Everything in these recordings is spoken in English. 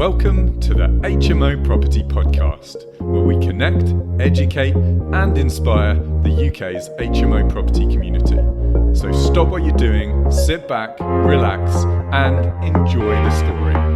Welcome to the HMO Property Podcast, where we connect, educate, and inspire the UK's HMO property community. So stop what you're doing, sit back, relax, and enjoy the story.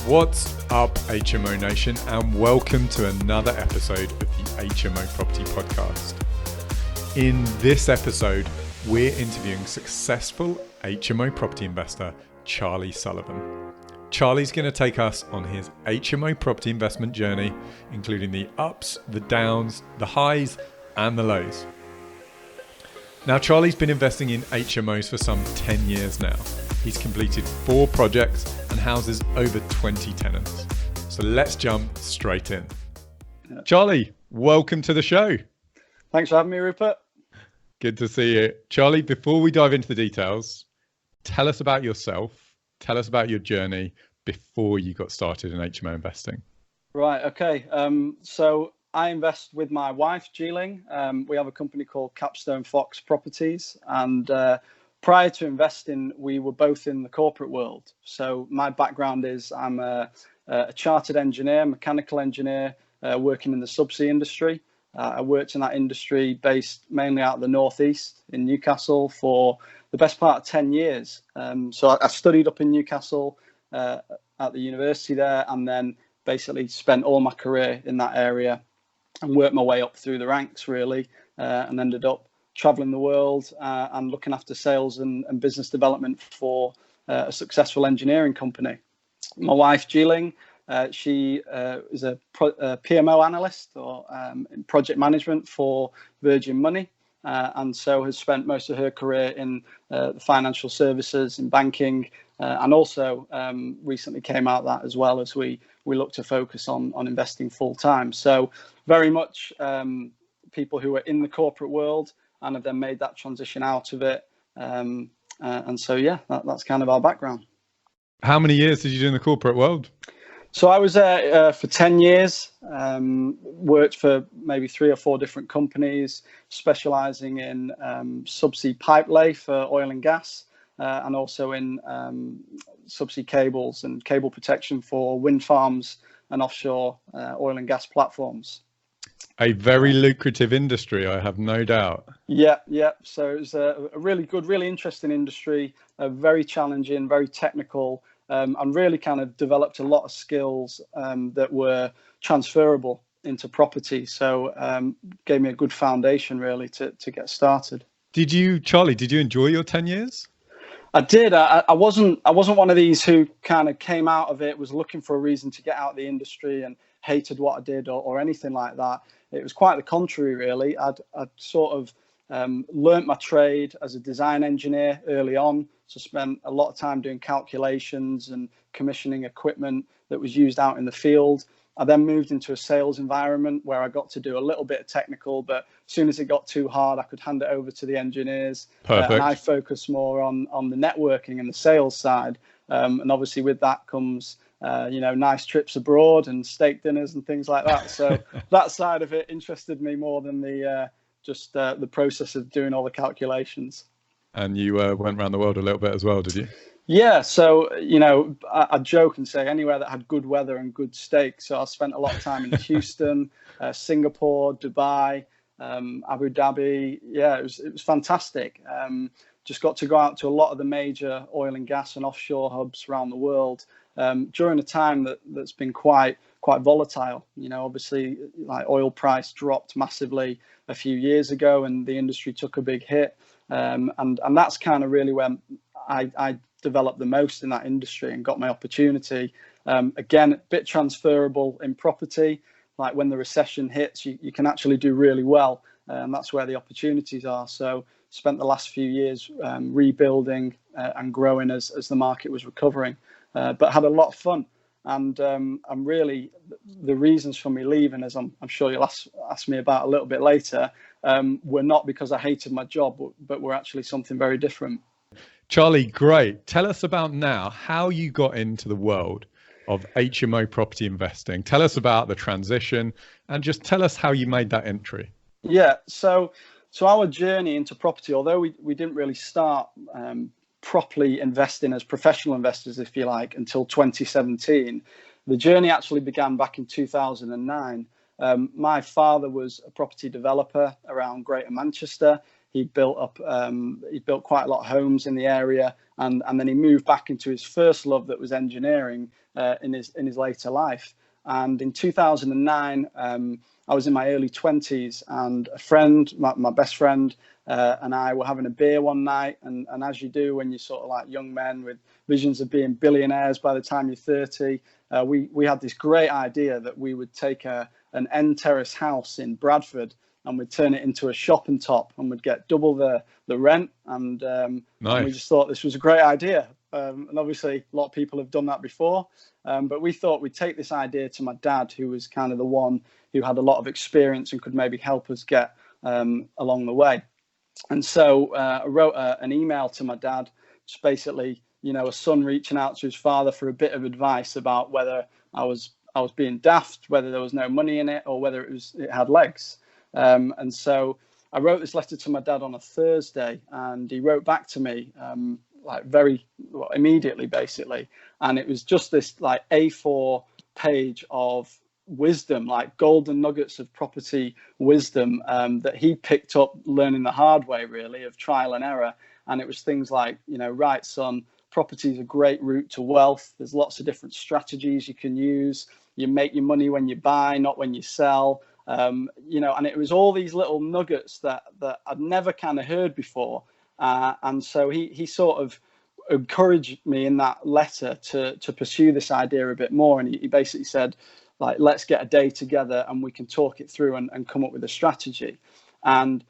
What's up, HMO Nation, and welcome to another episode of the HMO Property Podcast. In this episode, we're interviewing successful HMO property investor, Charlie Sullivan. Charlie's going to take us on his HMO property investment journey, including the ups, the downs, the highs, and the lows. Now, Charlie's been investing in HMOs for some 10 years now. He's completed 4 projects and houses over 20 tenants. So let's jump straight in. Charlie, welcome to the show. Thanks for having me, Rupert. Good to see you. Charlie, before we dive into the details, tell us about yourself. Tell us about your journey before you got started in HMO investing. Right, okay. So I invest with my wife, Jeeling. We have a company called Capstone Fox Properties, and prior to investing, we were both in the corporate world. So my background is I'm a chartered engineer, mechanical engineer, working in the subsea industry. I worked in that industry based mainly out of the northeast in Newcastle for the best part of 10 years. So I studied up in Newcastle at the university there, and then basically spent all my career in that area and worked my way up through the ranks really, and ended up traveling the world and looking after sales and business development for a successful engineering company. My wife, Jeeling, she is a PMO analyst or in project management for Virgin Money, and so has spent most of her career in the financial services and banking, and also recently came out that as well as we look to focus on investing full time. So very much people who are in the corporate world and have then made that transition out of it. And so, yeah, that's kind of our background. How many years did you do in the corporate world? So I was there for 10 years, worked for maybe 3 or 4 different companies, specializing in subsea pipe lay for oil and gas, and also in subsea cables and cable protection for wind farms and offshore oil and gas platforms. A very lucrative industry, I have no doubt. Yeah. So it was a really good, really interesting industry, very challenging, very technical, and really kind of developed a lot of skills that were transferable into property. So gave me a good foundation really to get started. Charlie, did you enjoy your 10 years? I did. I wasn't one of these who kind of came out of it, was looking for a reason to get out of the industry and hated what I did or anything like that. It was quite the contrary, really. I'd sort of learnt my trade as a design engineer early on, so spent a lot of time doing calculations and commissioning equipment that was used out in the field. I then moved into a sales environment where I got to do a little bit of technical, but as soon as it got too hard, I could hand it over to the engineers. Perfect. And I focused more on the networking and the sales side. And obviously with that comes nice trips abroad and steak dinners and things like that. So that side of it interested me more than the process of doing all the calculations. And you went around the world a little bit as well, did you? Yeah, so I joke and say anywhere that had good weather and good steak. So I spent a lot of time in Houston, Singapore, Dubai, Abu Dhabi. Yeah, it was fantastic. Just got to go out to a lot of the major oil and gas and offshore hubs around the world during a time that's been quite volatile. Obviously, like oil price dropped massively a few years ago, and the industry took a big hit. And that's kind of really when I developed the most in that industry and got my opportunity. Again, a bit transferable in property. Like when the recession hits, you can actually do really well, and that's where the opportunities are. So spent the last few years rebuilding and growing as the market was recovering, but had a lot of fun. And I'm really, the reasons for me leaving, as I'm sure you'll ask me about a little bit later, were not because I hated my job, but were actually something very different. Charlie, great. Tell us about now how you got into the world of HMO property investing. Tell us about the transition and just tell us how you made that entry. Yeah, so our journey into property, although we didn't really start properly investing as professional investors, if you like, until 2017, the journey actually began back in 2009. My father was a property developer around Greater Manchester. He built quite a lot of homes in the area, and then he moved back into his first love, that was engineering, in his later life. And in 2009, I was in my early 20s, and a friend, my best friend, and I were having a beer one night, and as you do when you're sort of like young men with visions of being billionaires by the time you're 30, we had this great idea that we would take an end terrace house in Bradford, and we'd turn it into a shop and top, and we'd get double the rent. And, Nice. and we just thought this was a great idea. And obviously a lot of people have done that before. But we thought we'd take this idea to my dad, who was kind of the one who had a lot of experience and could maybe help us get along the way. And so I wrote an email to my dad, just basically, a son reaching out to his father for a bit of advice about whether I was being daft, whether there was no money in it, or whether it had legs. And so I wrote this letter to my dad on a Thursday, and he wrote back to me immediately, basically. And it was just this like A4 page of wisdom, like golden nuggets of property wisdom that he picked up learning the hard way, really, of trial and error. And it was things like, right, son, property is a great route to wealth. There's lots of different strategies you can use. You make your money when you buy, not when you sell. And it was all these little nuggets that I'd never kind of heard before. And so he sort of encouraged me in that letter to pursue this idea a bit more. And he basically said, like, let's get a day together and we can talk it through and come up with a strategy. And,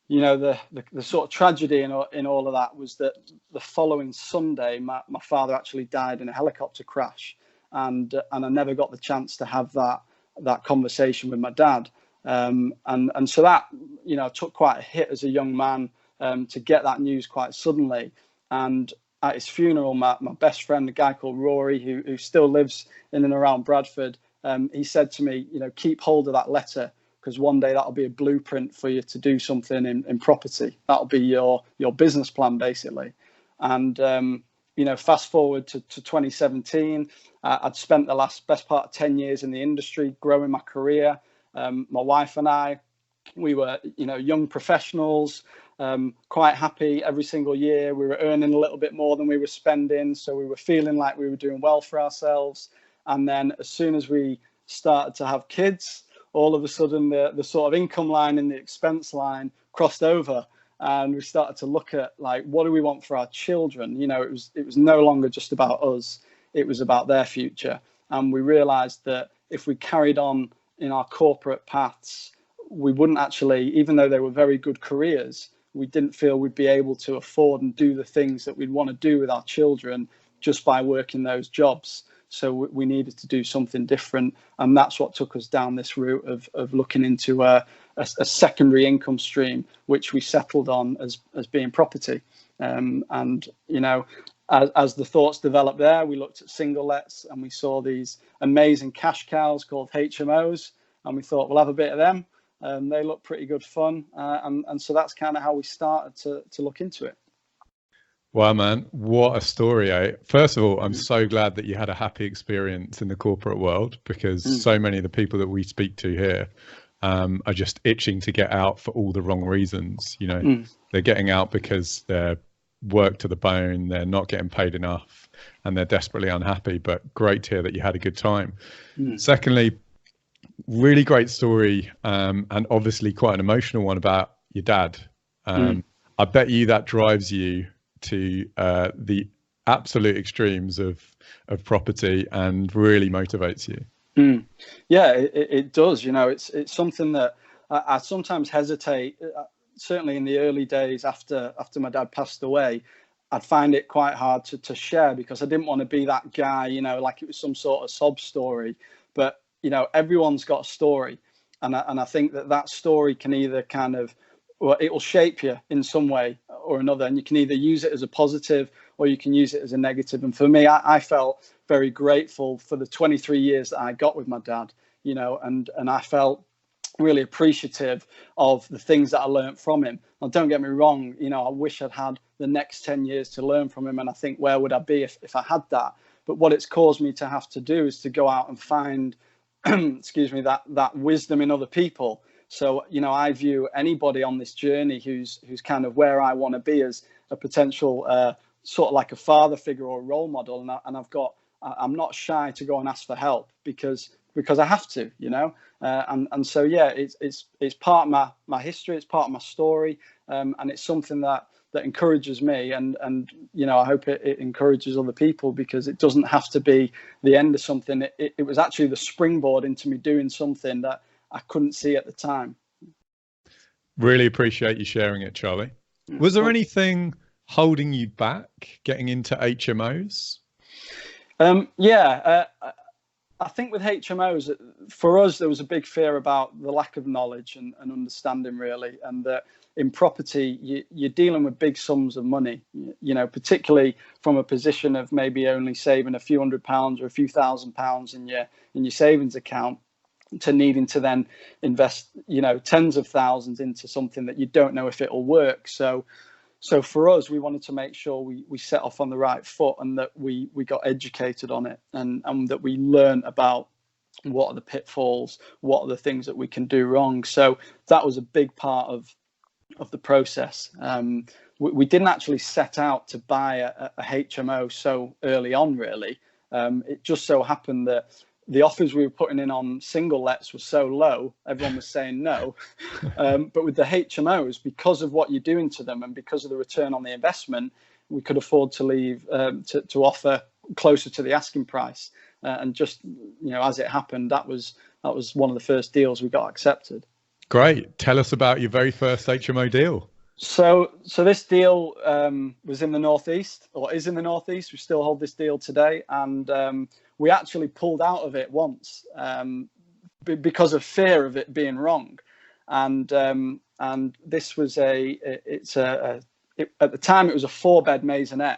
the sort of tragedy in all of that was that the following Sunday, my father actually died in a helicopter crash. And I never got the chance to have that conversation with my dad. And so that, took quite a hit as a young man, to get that news quite suddenly. And at his funeral, my best friend, a guy called Rory, who still lives in and around Bradford, he said to me, keep hold of that letter, because one day that'll be a blueprint for you to do something in property. That'll be your business plan, basically. And, fast forward to 2017, I'd spent the best part of 10 years in the industry, growing my career. My wife and I, we were, young professionals, quite happy every single year. We were earning a little bit more than we were spending. So we were feeling like we were doing well for ourselves. And then as soon as we started to have kids, all of a sudden the sort of income line and the expense line crossed over. And we started to look at, like, what do we want for our children? It was no longer just about us. It was about their future. And we realized that if we carried on in our corporate paths, we wouldn't actually, even though they were very good careers, we didn't feel we'd be able to afford and do the things that we'd want to do with our children just by working those jobs. So we needed to do something different. And that's what took us down this route of looking into a secondary income stream, which we settled on as being property. As the thoughts developed there, we looked at single lets and we saw these amazing cash cows called HMOs. And we thought, we'll have a bit of them. They look pretty good fun. And so that's kind of how we started to look into it. Wow, man, what a story. First of all, I'm so glad that you had a happy experience in the corporate world, because so many of the people that we speak to here are just itching to get out for all the wrong reasons. They're getting out because they're worked to the bone, they're not getting paid enough, and they're desperately unhappy. But great to hear that you had a good time. Secondly, really great story, and obviously quite an emotional one about your dad. I bet you that drives you to the absolute extremes of property and really motivates you. Yeah, it does. It's something that I sometimes hesitate. Certainly in the early days after my dad passed away, I'd find it quite hard to share, because I didn't want to be that guy, like it was some sort of sob story. But everyone's got a story, And I think that story can either kind of, well, it will shape you in some way or another, and you can either use it as a positive or you can use it as a negative. And for me, I felt very grateful for the 23 years that I got with my dad, and I felt really appreciative of the things that I learned from him. Now, don't get me wrong, I wish I'd had the next 10 years to learn from him. And I think, where would I be if I had that? But what it's caused me to have to do is to go out and find, excuse me, that wisdom in other people. So, I view anybody on this journey who's kind of where I want to be as a potential sort of like a father figure or a role model. And I'm not shy to go and ask for help because I have to, and so, yeah, it's part of my history. It's part of my story. And it's something that encourages me. And I hope it encourages other people, because it doesn't have to be the end of something. It was actually the springboard into me doing something that I couldn't see at the time. Really appreciate you sharing it, Charlie. Was there anything holding you back getting into HMOs? I think with HMOs, for us, there was a big fear about the lack of knowledge and understanding, really, and that in property, you're dealing with big sums of money, particularly from a position of maybe only saving a few £100 or a few £1,000 in your savings account, to needing to then invest, tens of thousands into something that you don't know if it'll work. So for us, we wanted to make sure we set off on the right foot, and that we got educated on it, and that we learn about what are the pitfalls, what are the things that we can do wrong. So that was a big part of the process. We didn't actually set out to buy a HMO so early on, really. It just so happened that the offers we were putting in on single lets were so low, everyone was saying no. But with the HMOs, because of what you're doing to them and because of the return on the investment, we could afford to leave to offer closer to the asking price. And just, as it happened, that was one of the first deals we got accepted. Great. Tell us about your very first HMO deal. So this deal was in the Northeast, or is in the Northeast. We still hold this deal today, and we actually pulled out of it once because of fear of it being wrong. And this was at the time it was a 4-bed maisonette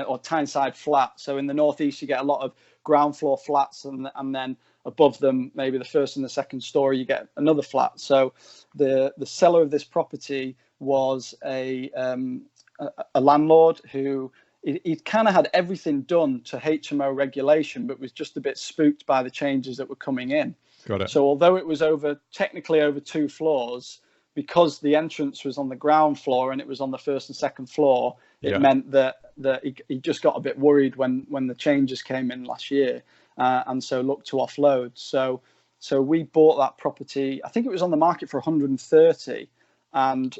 or Tyneside flat. So in the Northeast, you get a lot of ground floor flats, and then above them, maybe the first and the second story, you get another flat. So the seller of this property was a landlord who he kind of had everything done to HMO regulation, but was just a bit spooked by the changes that were coming in. Got it. So although it was technically over 2 floors, because the entrance was on the ground floor and it was on the first and second floor, it meant that he just got a bit worried when the changes came in last year, and so looked to offload. So we bought that property. I think it was on the market for 130, and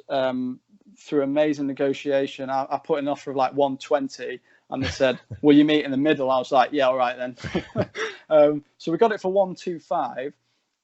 through amazing negotiation, I put an offer of like 120, and they said, "Will you meet in the middle?" I was like, "Yeah, all right then." So we got it for 125.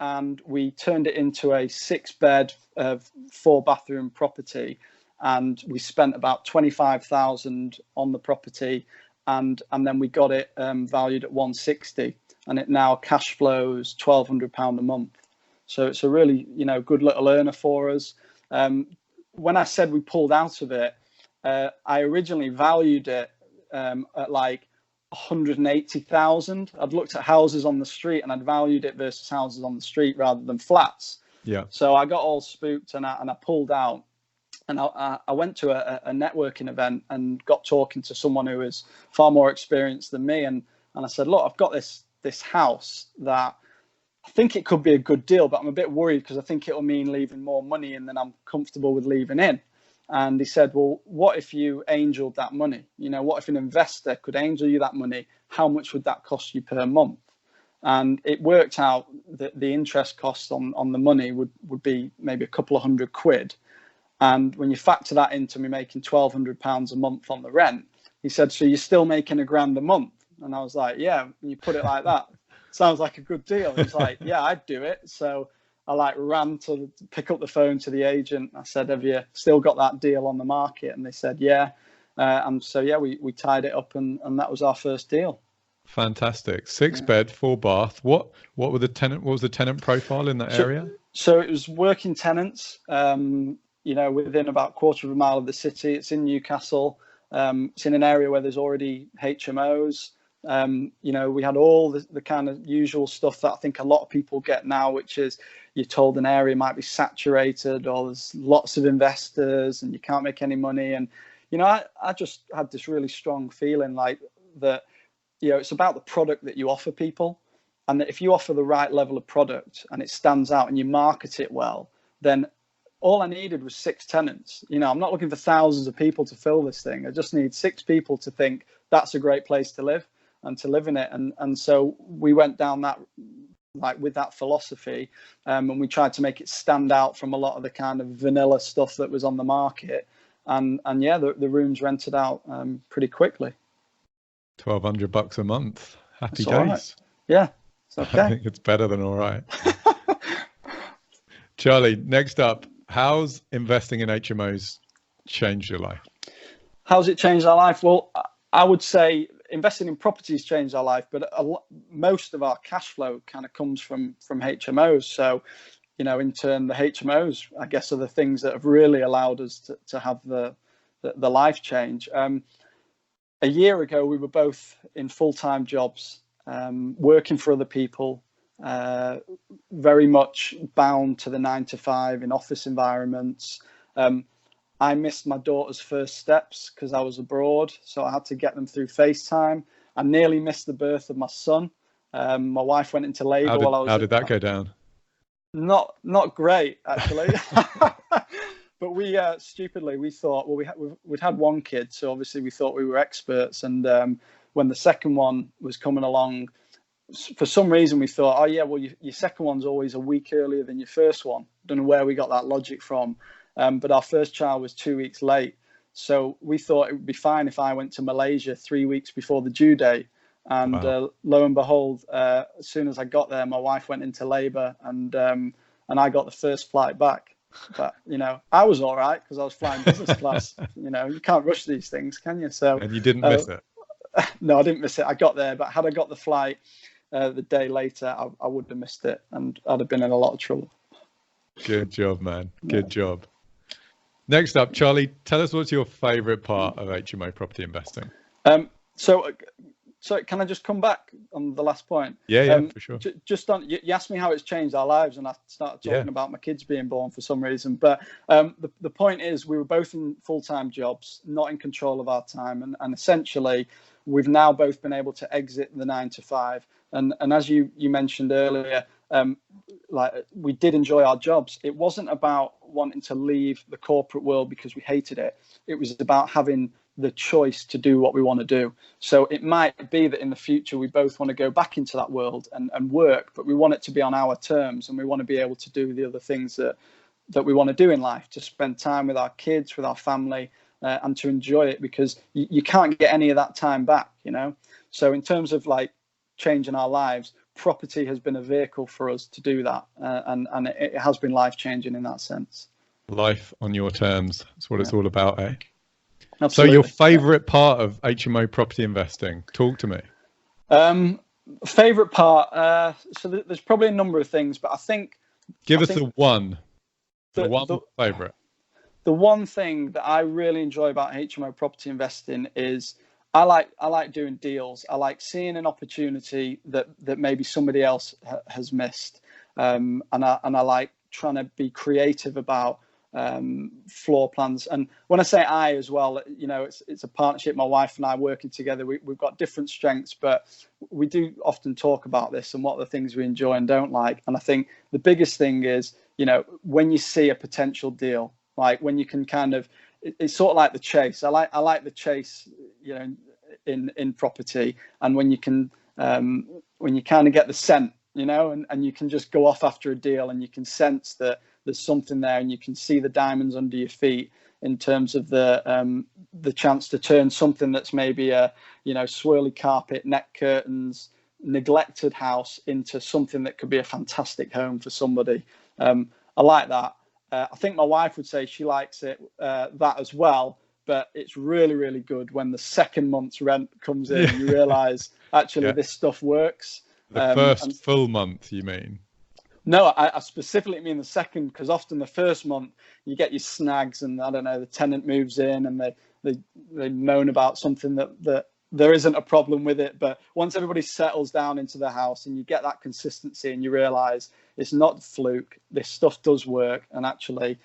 And we turned it into a 6-bed, 4-bathroom property, and we spent about 25,000 on the property, and then we got it valued at 160, and it now cash flows £1,200 a month. So it's a really good little earner for us. When I said we pulled out of it, I originally valued it at like 180,000. I'd looked at houses on the street and I'd valued it versus houses on the street rather than flats. Yeah. So I got all spooked and I pulled out, and I went to a networking event and got talking to someone who was far more experienced than me, and I said, "Look, I've got this house that I think it could be a good deal, but I'm a bit worried because I think it'll mean leaving more money in than I'm comfortable with leaving in." And he said, "Well, what if you angeled that money? What if an investor could angel you that money? How much would that cost you per month?" And it worked out that the interest cost on the money would be maybe a couple of £100. And when you factor that into me making £1,200 a month on the rent, he said, "So you're still making £1,000 a month?" And I was like, "Yeah, when you put it like that, sounds like a good deal." He's like, "Yeah, I'd do it." So I ran to pick up the phone to the agent. I said, "Have you still got that deal on the market?" And they said, "Yeah." And so, yeah, we tied it up, and that was our first deal. Fantastic. 6-bed, 4-bath. What was the tenant profile in that area? So it was working tenants, within about 1/4 of a mile of the city. It's in Newcastle. It's in an area where there's already HMOs. We had all the kind of usual stuff that I think a lot of people get now, which is you're told an area might be saturated or there's lots of investors and you can't make any money. And, I just had this really strong feeling like that, it's about the product that you offer people. And that if you offer the right level of product and it stands out and you market it well, then all I needed was 6 tenants. I'm not looking for thousands of people to fill this thing. I just need 6 people to think that's a great place to live and to live in it. And so we went down that, with that philosophy, and we tried to make it stand out from a lot of the kind of vanilla stuff that was on the market. And the rooms rented out pretty quickly. $1,200 a month. Happy That's days. Right. Yeah, it's okay. I think it's better than all right. Charlie, next up, how's investing in HMOs changed your life? How's it changed our life? Well, I would say investing in properties changed our life, but most of our cash flow kind of comes from HMOs. So, in turn, the HMOs, I guess, are the things that have really allowed us to have the life change. A year ago, we were both in full-time jobs, working for other people, very much bound to the 9 to 5 in office environments. I missed my daughter's first steps because I was abroad, so I had to get them through FaceTime. I nearly missed the birth of my son. My wife went into labour while I was. How did that go down? Not great, actually. But we stupidly we thought, well, we'd had 1 kid, so obviously we thought we were experts. And when the second one was coming along, for some reason we thought, oh yeah, well your second one's always a week earlier than your first one. Don't know where we got that logic from. But our first child was 2 weeks late. So we thought it would be fine if I went to Malaysia 3 weeks before the due date. And wow. Lo and behold, as soon as I got there, my wife went into labour and I got the first flight back. But, I was all right because I was flying business class. You can't rush these things, can you? So. And you didn't miss it? No, I didn't miss it. I got there, but had I got the flight the day later, I would have missed it and I'd have been in a lot of trouble. Good job, man. Good job. Next up, Charlie, tell us what's your favourite part of HMO property investing? So can I just come back on the last point? Yeah, for sure. Just on, you asked me how it's changed our lives, and I started talking about my kids being born for some reason. But the point is, we were both in full-time jobs, not in control of our time, and essentially, we've now both been able to exit the 9 to 5. And as you mentioned earlier, we did enjoy our jobs. It wasn't about wanting to leave the corporate world because we hated it. It was about having the choice to do what we want to do. So it might be that in the future we both want to go back into that world and work, but we want it to be on our terms, and we want to be able to do the other things that we want to do in life, to spend time with our kids, with our family, and to enjoy it, because you can't get any of that time back, So in terms of changing our lives, property has been a vehicle for us to do that, and it has been life-changing in that sense. Life on your terms. That's what it's all about, eh? Absolutely. So your favourite part of HMO property investing? Talk to me. Favourite part? So there's probably a number of things, but I think... Give us the one favourite. The one thing that I really enjoy about HMO property investing is I like doing deals. I like seeing an opportunity that maybe somebody else has missed, and I like trying to be creative about floor plans. And when I say I as well, it's a partnership. My wife and I working together. We've got different strengths, but we do often talk about this and what are the things we enjoy and don't like. And I think the biggest thing is, when you see a potential deal, like when you can kind of, it's sort of like the chase. I like the chase, in property, and when you can, when you kind of get the scent, and you can just go off after a deal, and you can sense that there's something there, and you can see the diamonds under your feet in terms of the chance to turn something that's maybe a swirly carpet, net curtains, neglected house into something that could be a fantastic home for somebody. I like that. I think my wife would say she likes it that as well, but it's really, really good when the second month's rent comes in and you realize actually this stuff works. The first full month, you mean? No, I specifically mean the second, because often the first month you get your snags, and I don't know, the tenant moves in and they moan about something that there isn't a problem with it. But once everybody settles down into the house and you get that consistency and you realize it's not fluke, this stuff does work, and actually,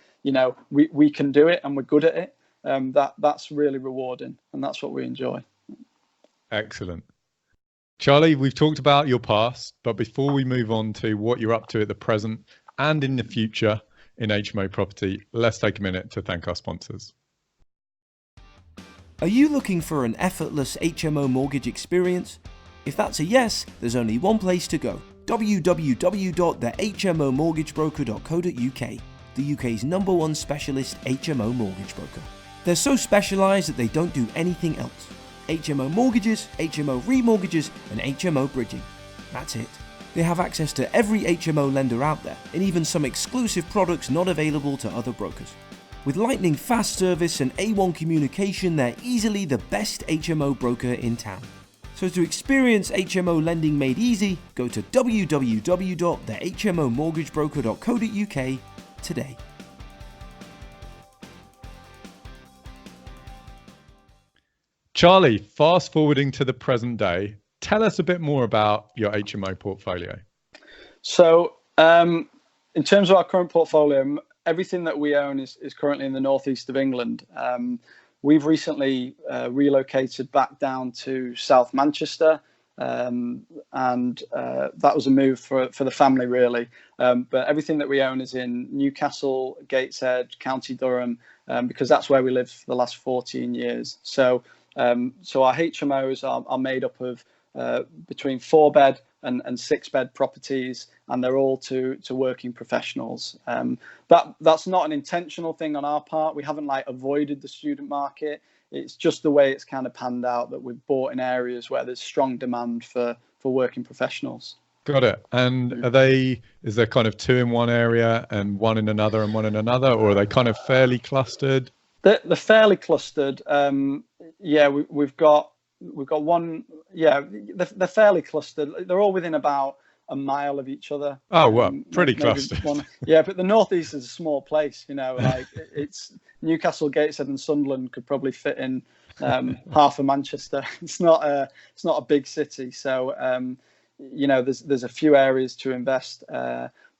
we can do it and we're good at it. That's really rewarding, and that's what we enjoy. Excellent. Charlie, we've talked about your past, but before we move on to what you're up to at the present and in the future in HMO property, let's take a minute to thank our sponsors. Are you looking for an effortless HMO mortgage experience? If that's a yes, there's only one place to go: www.thehmomortgagebroker.co.uk, the UK's #1 specialist HMO mortgage broker. They're so specialised that they don't do anything else. HMO mortgages, HMO remortgages, and HMO bridging. That's it. They have access to every HMO lender out there, and even some exclusive products not available to other brokers. With lightning fast service and A1 communication, they're easily the best HMO broker in town. So to experience HMO lending made easy, go to www.thehmomortgagebroker.co.uk today. Charlie, fast forwarding to the present day, tell us a bit more about your HMO portfolio. So in terms of our current portfolio, everything that we own is currently in the northeast of England. We've recently relocated back down to South Manchester, and that was a move for the family, really. But everything that we own is in Newcastle, Gateshead, County Durham, because that's where we lived for the last 14 years. So our HMOs are made up of between 4-bed and 6-bed properties, and they're all to working professionals. That's not an intentional thing on our part. We haven't avoided the student market. It's just the way it's kind of panned out, that we've bought in areas where there's strong demand for working professionals. Got it. And is there kind of 2 in one area and 1 in another and 1 in another, or are they kind of fairly clustered? They're fairly clustered. We've got one. Yeah, they're fairly clustered. They're all within about a mile of each other. Oh, well, pretty clustered. Yeah, but the northeast is a small place. It's Newcastle, Gateshead, and Sunderland could probably fit in half of Manchester. It's not a big city, so there's a few areas to invest.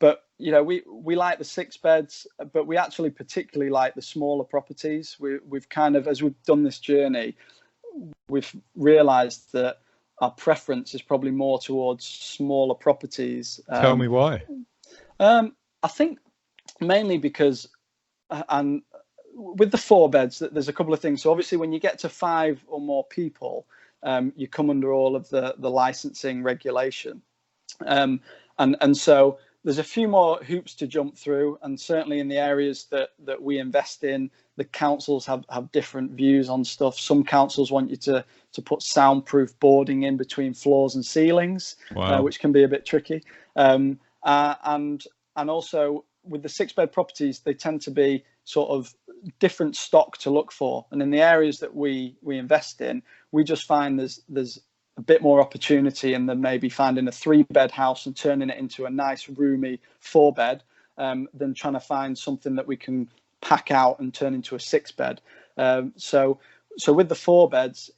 But we like the 6 beds, but we actually particularly like the smaller properties. We've kind of, as we've done this journey, we've realised that our preference is probably more towards smaller properties. Tell me why. I think mainly because, and with the 4 beds, there's a couple of things. So obviously, when you get to 5 or more people, you come under all of the licensing regulation, and so there's a few more hoops to jump through. And certainly in the areas that we invest in, the councils have different views on stuff. Some councils want you to put soundproof boarding in between floors and ceilings, wow. Which can be a bit tricky. And also with the 6-bed properties, they tend to be sort of different stock to look for. And in the areas that we invest in, we just find there's a bit more opportunity in than maybe finding a 3-bed house and turning it into a nice roomy 4-bed, than trying to find something that we can pack out and turn into a 6-bed. So with the 4 beds,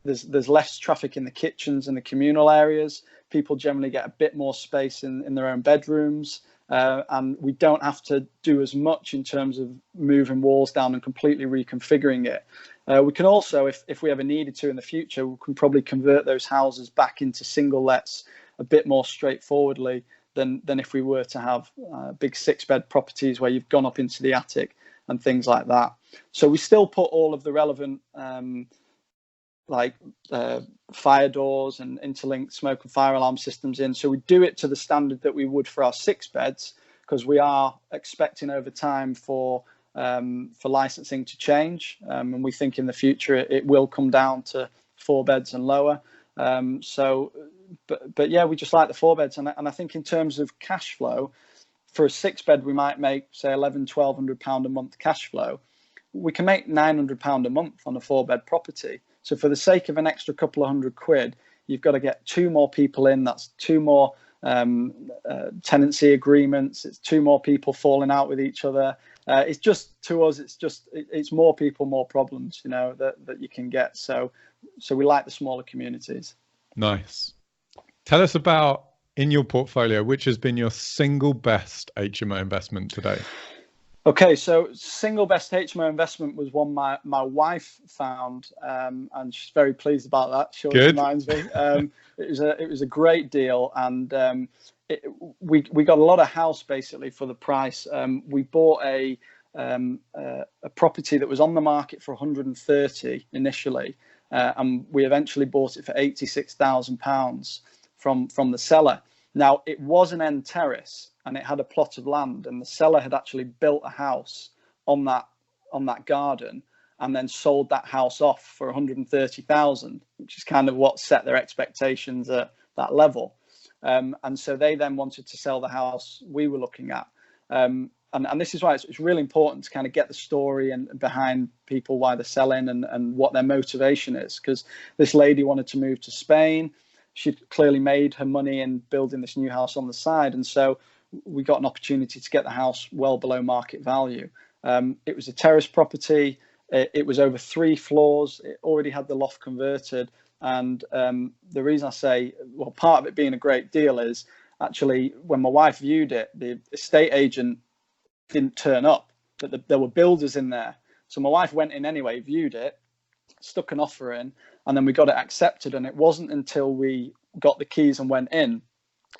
there's less traffic in the kitchens and the communal areas. People generally get a bit more space in their own bedrooms, and we don't have to do as much in terms of moving walls down and completely reconfiguring it. We can also, if we ever needed to in the future, we can probably convert those houses back into single lets a bit more straightforwardly than if we were to have big 6-bed properties where you've gone up into the attic and things like that. So we still put all of the relevant fire doors and interlinked smoke and fire alarm systems in. So we do it to the standard that we would for our 6 beds, because we are expecting over time for licensing to change, and we think in the future it will come down to 4 beds and lower. But yeah, we just like the 4 beds, and I think in terms of cash flow, for a 6-bed we might make say £1,100-1,200 a month cash flow. we can make £900 a month on a 4-bed property. So for the sake of an extra couple of £100, you've got to get 2 more people in. That's 2 more tenancy agreements. It's 2 more people falling out with each other. It's just, to us, it's more people, more problems, that you can get. So we like the smaller communities. Nice. Tell us about, in your portfolio, which has been your single best HMO investment today? Okay, so single best HMO investment was one my wife found, and she's very pleased about that. She always reminds me. It was a great deal, and we got a lot of house basically for the price. We bought a property that was on the market for 130 initially, and we eventually bought it for £86,000 from the seller. Now, it was an end terrace and it had a plot of land, and the seller had actually built a house on that garden and then sold that house off for 130,000, which is kind of what set their expectations at that level. And so they then wanted to sell the house we were looking at. And this is why it's really important to kind of get the story and behind people, why they're selling and what their motivation is. Because this lady wanted to move to Spain. She'd clearly made her money in building this new house on the side. And so we got an opportunity to get the house well below market value. It was a terrace property. It was over 3 floors. It already had the loft converted. And the reason I say, well, part of it being a great deal is actually when my wife viewed it, the estate agent didn't turn up, but there were builders in there. So my wife went in anyway, viewed it, stuck an offer in, and then we got it accepted. And it wasn't until we got the keys and went in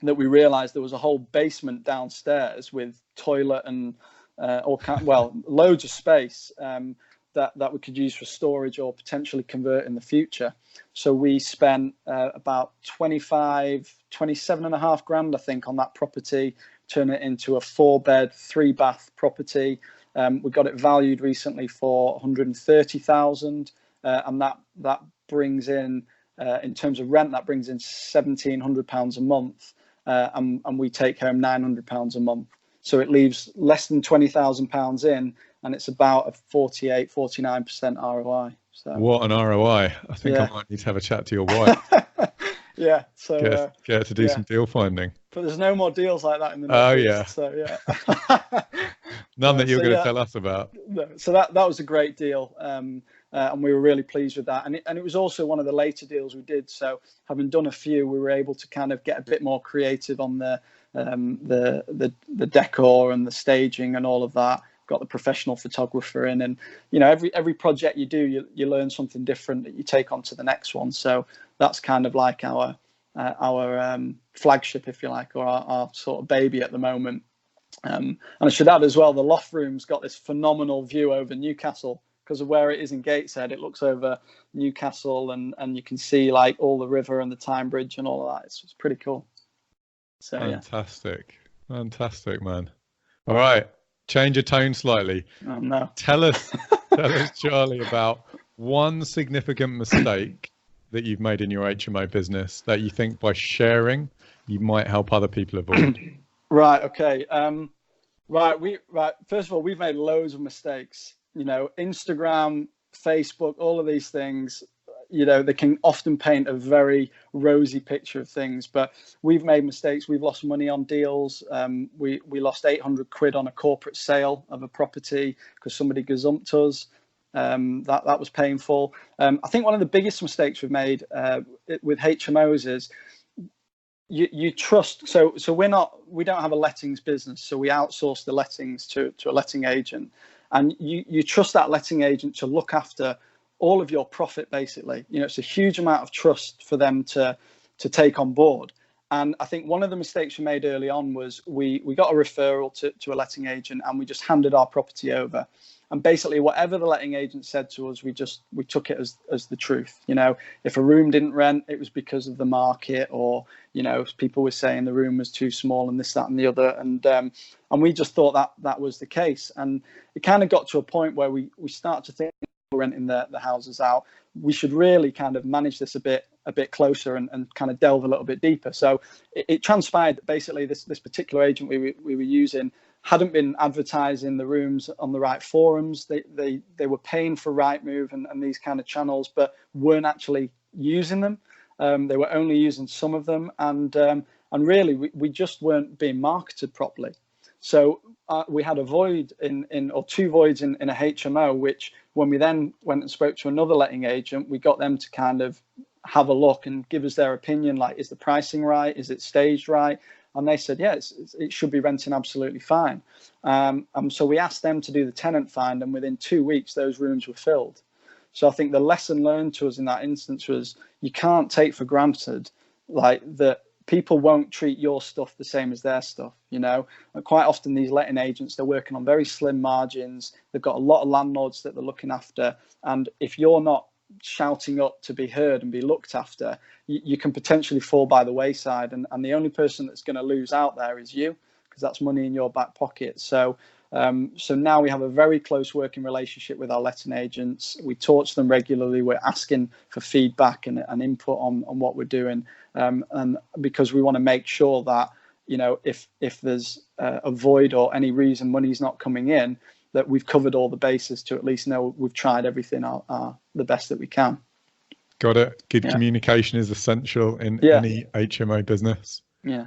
that we realized there was a whole basement downstairs with toilet and loads of space that we could use for storage or potentially convert in the future. So we spent about 27.5 grand, I think, on that property, turn it into a 4-bed, 3-bath property. We got it valued recently for 130,000, and that brings in terms of rent, that brings in £1,700 a month, and we take home £900 a month. So it leaves less than £20,000 in, and it's about a 49% ROI. So what an ROI! I think I might need to have a chat to your wife. Yeah, so get her to do some deal finding. But there's no more deals like that in the Northeast. Oh yeah. So yeah. None that you're going to tell us about. No, so that was a great deal, and we were really pleased with that. And it was also one of the later deals we did. So having done a few, we were able to kind of get a bit more creative on the decor and the staging and all of that. Got the professional photographer in, and every project you do, you learn something different that you take on to the next one. So that's kind of like our flagship, if you like, or our sort of baby at the moment. And I should add as well, the loft room's got this phenomenal view over Newcastle because of where it is in Gateshead. It looks over Newcastle, and you can see like all the river and the Tyne Bridge and all of that. It's pretty cool. So fantastic, man. All right. Change your tone slightly. Oh, no. Tell us, Charlie, about one significant mistake that you've made in your HMO business that you think by sharing you might help other people avoid. Right. Okay. First of all, we've made loads of mistakes. Instagram, Facebook, all of these things. They can often paint a very rosy picture of things, but we've made mistakes. We've lost money on deals. We lost 800 quid on a corporate sale of a property because somebody gazumped us. That was painful. I think one of the biggest mistakes we've made with HMOs is you trust. So we don't have a lettings business, so we outsource the lettings to a letting agent, and you trust that letting agent to look after all of your profit, basically. It's a huge amount of trust for them to take on board. And I think one of the mistakes we made early on was we got a referral to a letting agent, and we just handed our property over. And basically whatever the letting agent said to us, we took it as the truth. If a room didn't rent, it was because of the market, or people were saying the room was too small and this, that and the other, and we just thought that was the case. And it kind of got to a point where we start to think, renting the houses out, we should really kind of manage this a bit closer and kind of delve a little bit deeper. So it transpired that basically this particular agent we were using hadn't been advertising the rooms on the right forums. They were paying for Rightmove and these kind of channels, but weren't actually using them. They were only using some of them, and really we just weren't being marketed properly. So we had a void or two voids in a HMO, which when we then went and spoke to another letting agent, we got them to kind of have a look and give us their opinion, like, is the pricing right? Is it staged right? And they said, yeah, it should be renting absolutely fine. And so we asked them to do the tenant find, and within 2 weeks, those rooms were filled. So I think the lesson learned to us in that instance was you can't take for granted like that people won't treat your stuff the same as their stuff, you know. And quite often these letting agents, they're working on very slim margins. They've got a lot of landlords that they're looking after. And if you're not shouting up to be heard and be looked after, you can potentially fall by the wayside. And the only person that's going to lose out there is you, because that's money in your back pocket. So now we have a very close working relationship with our letting agents. We talk to them regularly. We're asking for feedback and input on what we're doing. And because we want to make sure that, you know, if there's a void or any reason money's not coming in, that we've covered all the bases to at least know we've tried everything the best that we can. Got it. Good communication is essential in any HMO business. Yeah.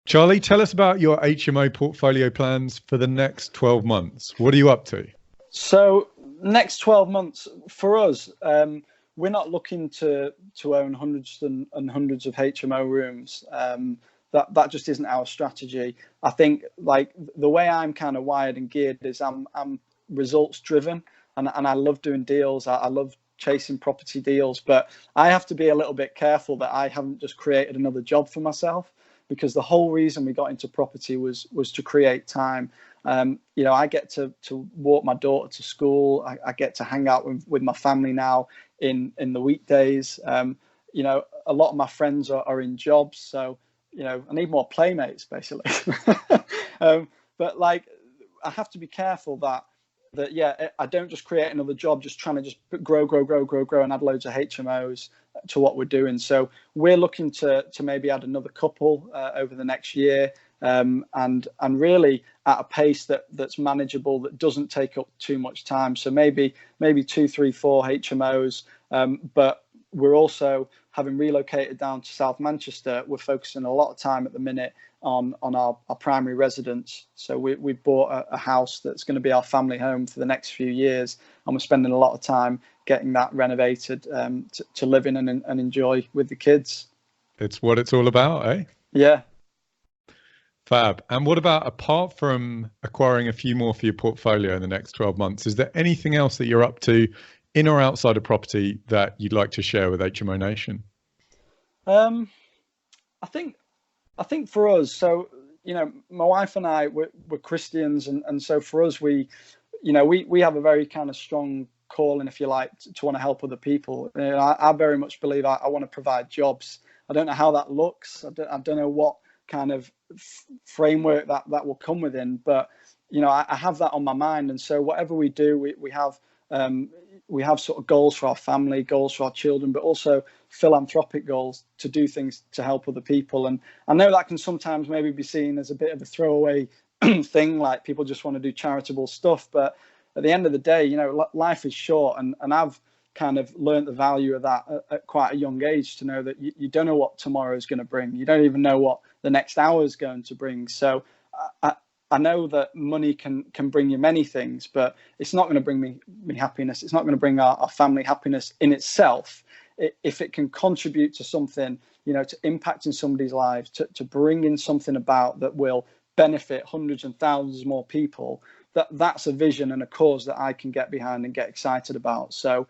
Charlie, tell us about your HMO portfolio plans for the next 12 months. What are you up to? So next 12 months for us, we're not looking to own hundreds and hundreds of HMO rooms. That just isn't our strategy. I think like the way I'm kind of wired and geared is I'm results driven, and I love doing deals. I love chasing property deals, but I have to be a little bit careful that I haven't just created another job for myself, because the whole reason we got into property was to create time. You know, I get to walk my daughter to school. I get to hang out with my family now in the weekdays. You know, a lot of my friends are in jobs, so you know, I need more playmates basically. But like, I have to be careful that I don't just create another job just trying to just grow and add loads of HMOs to what we're doing. So we're looking to maybe add another couple over the next year, and really at a pace that's manageable, that doesn't take up too much time. So maybe 2, 3, 4 HMOs, but we're also, having relocated down to South Manchester, we're focusing a lot of time at the minute on our primary residence. So we bought a house that's going to be our family home for the next few years, and we're spending a lot of time getting that renovated to live in and enjoy with the kids. It's what it's all about, eh? Yeah. Fab. And what about, apart from acquiring a few more for your portfolio in the next 12 months, is there anything else that you're up to in or outside of property that you'd like to share with HMO Nation? I think for us, so, you know, my wife and I, we're Christians, and so for us, we have a very kind of strong calling, if you like, to want to help other people. You know, I very much believe I want to provide jobs. I don't know how that looks. I don't know what kind of framework that will come within, but you know, I have that on my mind, and so whatever we do, we have sort of goals for our family, goals for our children, but also philanthropic goals to do things to help other people. And I know that can sometimes maybe be seen as a bit of a throwaway thing, like people just want to do charitable stuff. But at the end of the day, you know, life is short, and I've kind of learned the value of that at quite a young age, to know that you don't know what tomorrow is going to bring. You don't even know what the next hour is going to bring. So I know that money can bring you many things, but it's not going to bring me happiness. It's not going to bring our family happiness in itself. If it can contribute to something, you know, to impacting somebody's lives, to bring in something about that will benefit hundreds and thousands more people, that's a vision and a cause that I can get behind and get excited about. So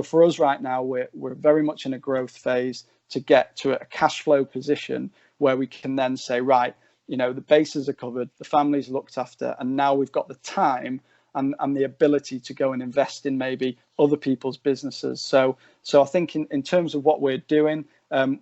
for us right now, we're very much in a growth phase to get to a cash flow position where we can then say, right, you know, the bases are covered, the family's looked after, and now we've got the time and the ability to go and invest in maybe other people's businesses. So I think in terms of what we're doing,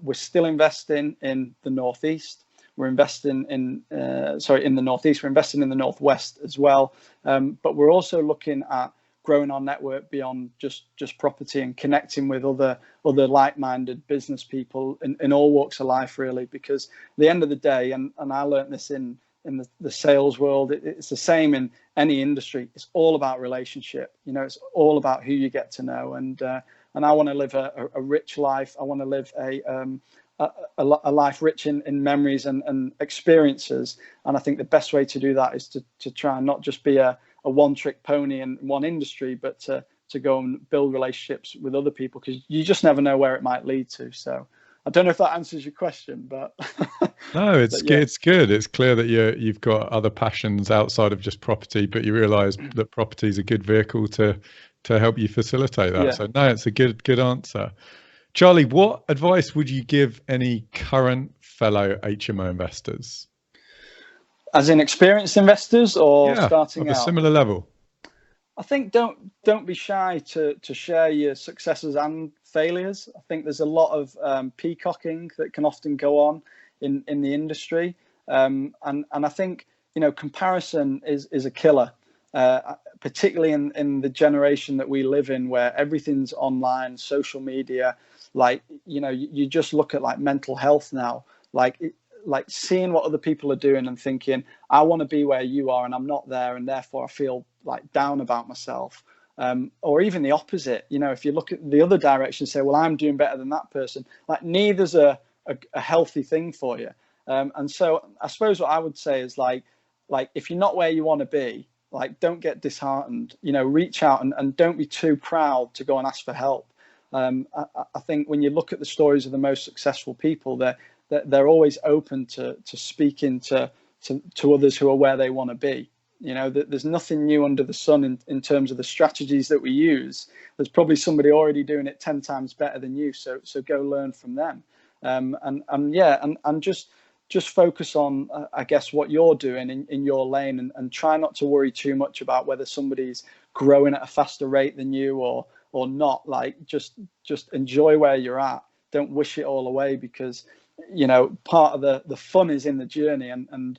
we're still investing in the Northeast. We're investing in the Northeast. We're investing in the Northwest as well. But we're also looking at growing our network beyond just property and connecting with other like-minded business people in all walks of life, really, because at the end of the day, and I learned this in in the sales world. It's the same in any industry. It's all about relationship. It's all about who you get to know. And I want to live a rich life. I want to live a life rich in memories and experiences. And I think the best way to do that is to try and not just be a one-trick pony in one industry, but to go and build relationships with other people, because you just never know where it might lead to. So I don't know if that answers your question, but no, it's but yeah. It's good. It's clear that you've got other passions outside of just property, but you realize that property is a good vehicle to help you facilitate that. Yeah. So no, it's a good answer. Charlie, what advice would you give any current fellow HMO investors? As in experienced investors or starting of a out? Similar level. I think don't be shy to share your successes and failures. I think there's a lot of peacocking that can often go on in the industry, and I think comparison is a killer, particularly in the generation that we live in, where everything's online, social media. You just look at mental health now, like seeing what other people are doing and thinking, I want to be where you are and I'm not there, and therefore I feel down about myself. Or even the opposite, if you look at the other direction, say, well, I'm doing better than that person. Neither's a healthy thing for you. And so I suppose what I would say is if you're not where you want to be, don't get disheartened, reach out and don't be too proud to go and ask for help. I think when you look at the stories of the most successful people, they're always open to speaking to others who are where they want to be. There's nothing new under the sun in terms of the strategies that we use. There's probably somebody already doing it 10 times better than you. So go learn from them. And just focus on, I guess, what you're doing in your lane, and try not to worry too much about whether somebody's growing at a faster rate than you or not. Just enjoy where you're at. Don't wish it all away, because part of the fun is in the journey. And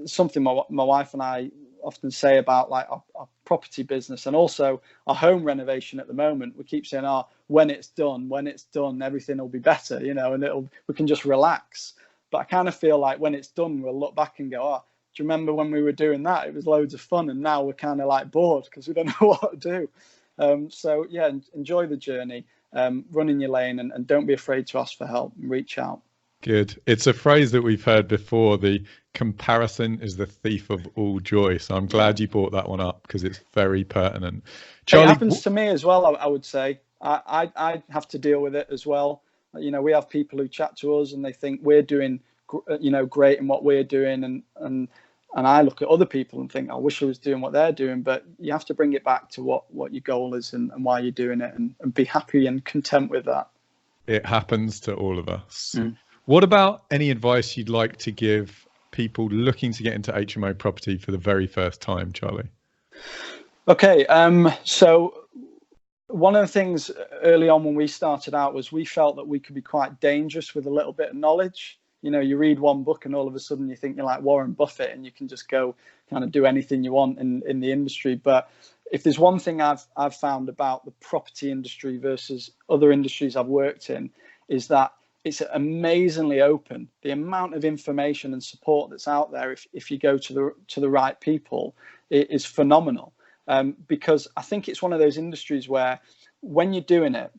something my wife and I often say about our property business, and also our home renovation at the moment. We keep saying, when it's done, everything will be better, and we can just relax. But I kind of feel like when it's done, we'll look back and go, do you remember when we were doing that? It was loads of fun, and now we're kind of bored because we don't know what to do. So yeah, enjoy the journey, run in your lane, and don't be afraid to ask for help and reach out. Good. It's a phrase that we've heard before. The comparison is the thief of all joy. So I'm glad you brought that one up, because it's very pertinent. Charlie, it happens to me as well. I would say I have to deal with it as well. We have people who chat to us and they think we're doing, great in what we're doing, and I look at other people and think, I wish I was doing what they're doing. But you have to bring it back to what your goal is and why you're doing it, and be happy and content with that. It happens to all of us. What about any advice you'd like to give people looking to get into HMO property for the very first time, Charlie? Okay, so one of the things early on when we started out was we felt that we could be quite dangerous with a little bit of knowledge. You read one book and all of a sudden you think you're like Warren Buffett and you can just go kind of do anything you want in the industry. But if there's one thing I've found about the property industry versus other industries I've worked in, is that it's amazingly open. The amount of information and support that's out there, if you go to the right people, it is phenomenal. Because I think it's one of those industries where when you're doing it,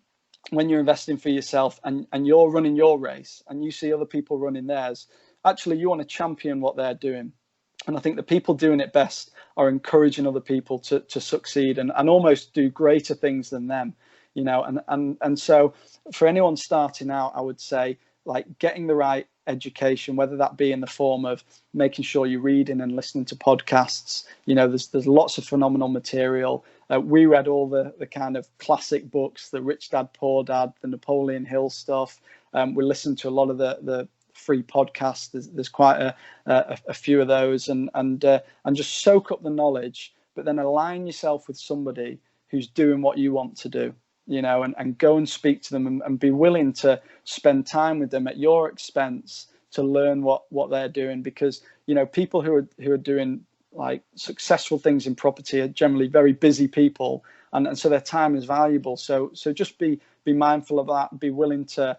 when you're investing for yourself and you're running your race and you see other people running theirs, actually you want to champion what they're doing. And I think the people doing it best are encouraging other people to succeed and almost do greater things than them. And so for anyone starting out, I would say getting the right education, whether that be in the form of making sure you're reading and listening to podcasts. There's lots of phenomenal material. We read all the kind of classic books, the Rich Dad, Poor Dad, the Napoleon Hill stuff. We listened to a lot of the free podcasts. There's quite a few of those, and just soak up the knowledge, but then align yourself with somebody who's doing what you want to do. And go and speak to them and be willing to spend time with them at your expense to learn what they're doing, because people who are doing successful things in property are generally very busy people, and so their time is valuable. So just be mindful of that. Be willing to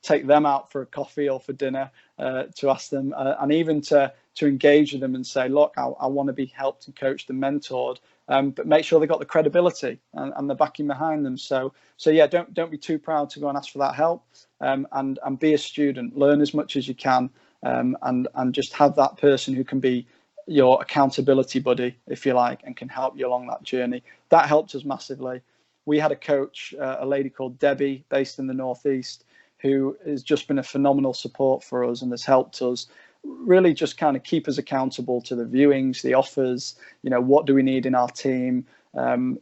take them out for a coffee or for dinner, to ask them, and even to engage with them and say, look, I want to be helped and coached and mentored, but make sure they've got the credibility and the backing behind them. So yeah, don't be too proud to go and ask for that help, and be a student, learn as much as you can, and just have that person who can be your accountability buddy, if you like, and can help you along that journey. That helped us massively. We had a coach, a lady called Debbie, based in the Northeast, who has just been a phenomenal support for us and has helped us really just kind of keep us accountable to the viewings, the offers, what do we need in our team, and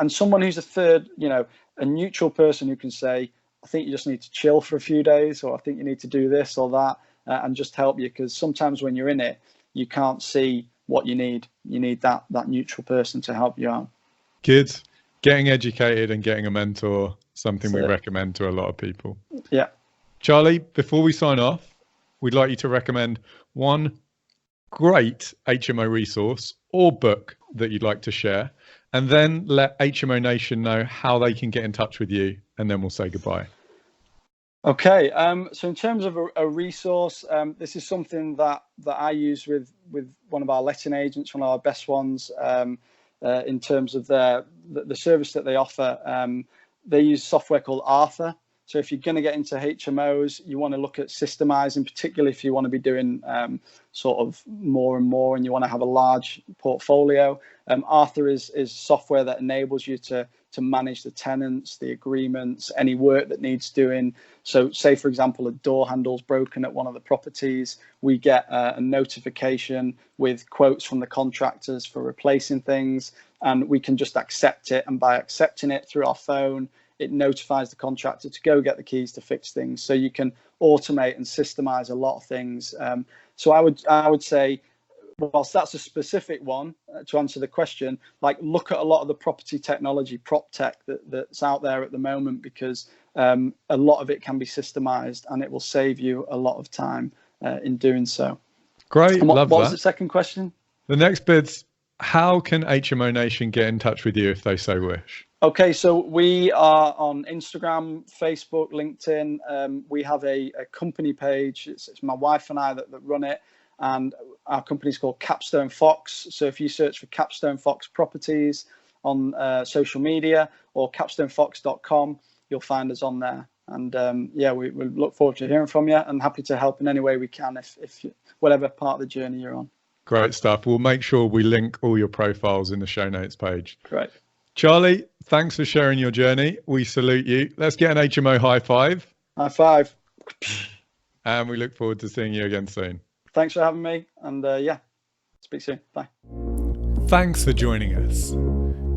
someone who's a third, a neutral person who can say, I think you just need to chill for a few days, or I think you need to do this or that, and just help you, because sometimes when you're in it, you can't see what you need. You need that neutral person to help you out. Good. Getting educated and getting a mentor, something we recommend to a lot of people. Yeah. Charlie, before we sign off, we'd like you to recommend one great HMO resource or book that you'd like to share, and then let HMO Nation know how they can get in touch with you, and then we'll say goodbye. Okay, so in terms of a resource, this is something that I use with one of our letting agents, one of our best ones, in terms of the service that they offer. They use software called Arthur. So if you're going to get into HMOs, you want to look at systemizing, particularly if you want to be doing sort of more and more and you want to have a large portfolio. Arthur is software that enables you to manage the tenants, the agreements, any work that needs doing. So say, for example, a door handle's broken at one of the properties, we get a notification with quotes from the contractors for replacing things, and we can just accept it. And by accepting it through our phone, it notifies the contractor to go get the keys to fix things. So you can automate and systemize a lot of things. So I would say, whilst that's a specific one, to answer the question, like look at a lot of the property technology, prop tech that's out there at the moment, because a lot of it can be systemized and it will save you a lot of time in doing so. Great, love that. What was the second question? The next bit's, how can HMO Nation get in touch with you if they so wish? Okay, so we are on Instagram, Facebook, LinkedIn. We have a company page. It's my wife and I that run it. And our company is called Capstone Fox. So if you search for Capstone Fox Properties on social media or capstonefox.com, you'll find us on there. And yeah, we look forward to hearing from you and happy to help in any way we can if whatever part of the journey you're on. Great stuff. We'll make sure we link all your profiles in the show notes page. Great. Charlie, thanks for sharing your journey. We salute you. Let's get an HMO high five. High five. And we look forward to seeing you again soon. Thanks for having me. And yeah, speak soon. Bye. Thanks for joining us.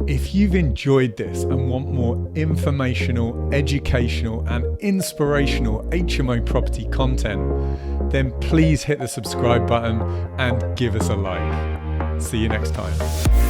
If you've enjoyed this and want more informational, educational, and inspirational HMO property content, then please hit the subscribe button and give us a like. See you next time.